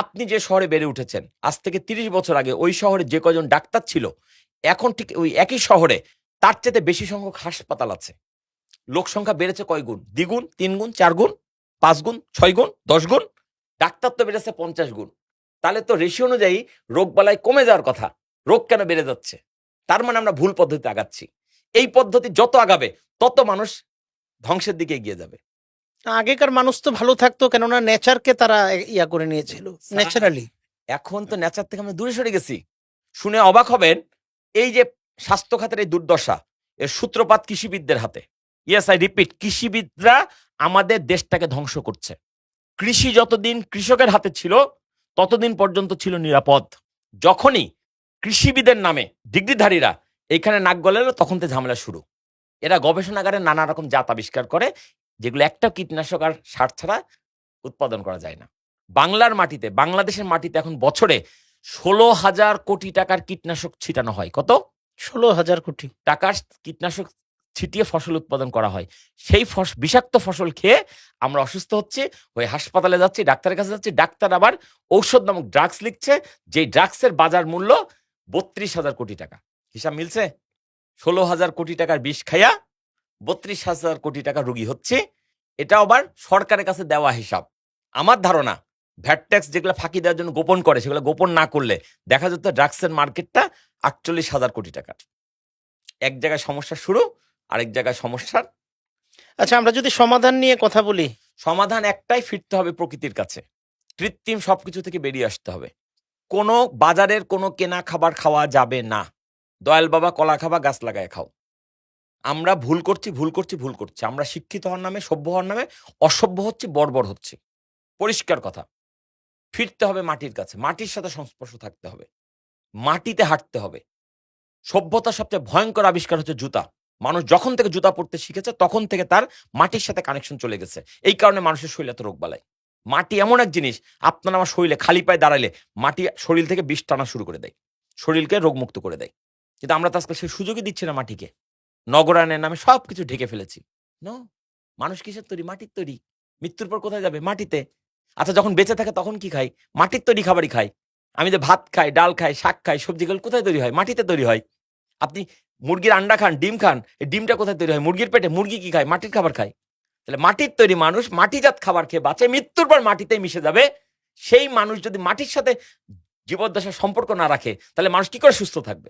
আপনি যে শহরে বেড়ে উঠেছেন, আজ থেকে ৩০ বছর আগে ওই শহরে যে কজন ডাক্তার ছিল, এখন ঠিক ওই একই শহরে তার চাইতে বেশি সংখ্যক হাসপাতাল আছে। লোক সংখ্যা বেড়েছে কয় গুণ? দ্বিগুণ, ৩ গুণ, ৪ গুণ, ৫ গুণ, ৬ গুণ, ১০ গুণ। ডাক্তার তো বেড়েছে ৫০ গুণ। তাহলে তো রেশিও অনুযায়ী রোগবালাই কমে যাওয়ার কথা, রোগ কেন বেড়ে যাচ্ছে? তার মানে আমরা ভুল পদ্ধতিতে আগাচ্ছি। এই পদ্ধতি যত আগাবে তত মানুষ ধ্বংসের দিকে এগিয়ে যাবে। আগেকার মানুষ তো ভালো থাকতো, কেননা নেচারকে তারা ইয়া করে নিয়েছিল ন্যাচারালি। এখন তো নেচার থেকে আমরা দূরে সরে গেছি। শুনে অবাক হবেন, এই যে স্বাস্থ্য খাতের এই দুর্দশা, এর সূত্রপাত কৃষিবিদদের হাতে। ইয়েস, আই রিপিট, কৃষিবিদরা আমাদের দেশটাকে ধ্বংস করছে। কৃষি যতদিন কৃষকের হাতে ছিল ততদিন পর্যন্ত ছিল নিরাপদ। যখনই কৃষিবিদের নামে ডিগ্রিধারীরা এইখানে নাক গলালো, তখন তো ঝামেলা শুরু। এরা গবেষণাগারে নানা রকম জাত আবিষ্কার করে, যেগুলো একটা কীটনাশক আর সার ছাড়া উৎপাদন করা যায় না। বাংলার মাটিতে, বাংলাদেশের মাটিতে এখন বছরে ১৬,০০০ কোটি টাকার কীটনাশক ছিটানো হয়। কত? ১৬,০০০ কোটি টাকার কীটনাশক ছিটিয়ে ফসল উৎপাদন করা হয়। সেই বিষাক্ত ফসল খেয়ে আমরা অসুস্থ হচ্ছি, ওই হাসপাতালে যাচ্ছি, ডাক্তারের কাছে যাচ্ছি, ডাক্তার আবার ঔষধ নামক ড্রাগস লিখছে, যেই ড্রাগসের বাজার মূল্য ৩২,০০০ কোটি টাকা। হিসাব মিলছে? ১৬,০০০ কোটি টাকার বিষ খাইয়া ৩২,০০০ কোটি টাকা রোগী হচ্ছে। এটা আবার সরকারের কাছে দেওয়া হিসাব। আমার ধারণা, ভ্যাট ট্যাক্স যেগুলো ফাঁকি দেওয়ার জন্য গোপন করে, সেগুলো গোপন না করলে দেখা যেত ড্রাগসের মার্কেটটা ৪৮,০০০ কোটি টাকার। এক জায়গায় সমস্যা শুরু, আরেক জায়গায় সমস্যার। আচ্ছা, আমরা যদি সমাধান নিয়ে কথা বলি, সমাধান একটাই, ফিরতে হবে প্রকৃতির কাছে। কৃত্রিম সবকিছু থেকে বেরিয়ে আসতে হবে। কোনো বাজারের কোনো কেনা খাবার খাওয়া যাবে না। দয়াল বাবা কলা খাবা, গাছ লাগায় খাও। আমরা ভুল করছি, ভুল করছি, ভুল করছি। আমরা শিক্ষিত হওয়ার নামে, সভ্য হওয়ার নামে অসভ্য হচ্ছি, বর্বর হচ্ছি। পরিষ্কার কথা। ফিরতে হবে মাটির কাছে, মাটির সাথে সংস্পর্শ থাকতে হবে, মাটিতে হাঁটতে হবে। সভ্যতার সবচেয়ে ভয়ঙ্কর আবিষ্কার হচ্ছে জুতা। মানুষ যখন থেকে জুতা পরতে শিখেছে তখন থেকে তার মাটির সাথে কানেকশন চলে গেছে। এই কারণে মানুষের শরীরে এত রোগ বালাই। মাটি এমন এক জিনিস, আপনার আমার শরীরে খালি পায়ে দাঁড়ালে মাটি শরীর থেকে বিষ টানা শুরু করে দেয়, শরীরকে রোগমুক্ত করে দেয়। কিন্তু আমরা তো আজকাল সেই সুযোগই দিচ্ছি না মাটিকে। নগরায়নের নামে সবকিছু ঢেকে ফেলেছি। নো, মানুষ কিসের তৈরি? মাটির তৈরি। মৃত্যুর পর কোথায় যাবে? মাটিতে। আচ্ছা, যখন বেঁচে থাকে তখন কি খাই? মাটির তৈরি খাবারই খাই। আমি যে ভাত খাই, ডাল খাই, শাক খাই, সবজিগুলো কোথায় তৈরি হয়? মাটিতে তৈরি হয়। আপনি মুরগির আন্ডা খান, ডিম খান, এই ডিমটা কোথায় তৈরি হয়? মুরগির পেটে। মুরগি কি খায়? মাটির খাবার খায়। তাহলে মাটির তৈরি মানুষ মাটিজাত খাবার খেয়ে বাঁচে, মৃত্যুর পর মাটিতেই মিশে যাবে। সেই মানুষ যদি মাটির সাথে জীবদ্দশার সম্পর্ক না রাখে, তাহলে মানুষ কি করে সুস্থ থাকবে?